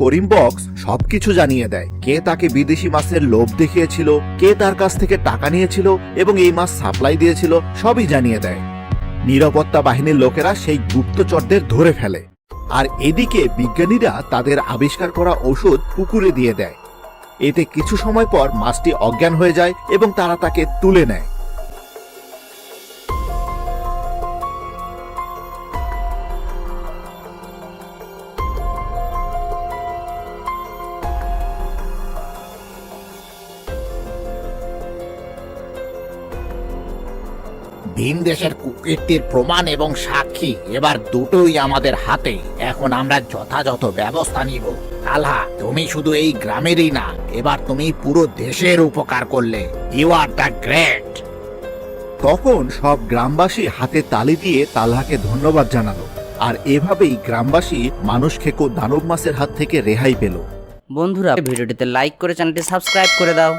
করিম box সবকিছু জানিয়ে দেয়। কে তাকে বিদেশি মাছের লোভ দেখিয়েছিল, কে তার কাছ থেকে টাকা নিয়েছিল এবং এই মাছ সাপ্লাই দিয়েছিল, সবই জানিয়ে দেয়। নিরাপত্তা বাহিনীর লোকেরা সেই গুপ্তচরদের ধরে ফেলে। আর এদিকে বিজ্ঞানীরা তাদের আবিষ্কার করা ওষুধ পুকুরে দিয়ে দেয়। এতে কিছু সময় পর মাছটি অজ্ঞান হয়ে যায় এবং তারা তাকে তুলে নেয়। ভিন দেশের কুকীর্তির প্রমাণ এবং সাক্ষী এবার দুটোই আমাদের হাতে। এখন আমরা যথাযথ ব্যবস্থা নিব। তালহা, তুমি শুধু এই গ্রামেরই না, এবার তুমি পুরো দেশের উপকার করলে। You are the great. তখন সব গ্রামবাসী হাতে তালি দিয়ে তালহাকে ধন্যবাদ জানালো। আর এভাবেই গ্রামবাসী মানুষ খেকো দানব মাছের হাত থেকে রেহাই পেল। বন্ধুরা, ভিডিওটিতে লাইক করে চ্যানেলটি সাবস্ক্রাইব করে দাও।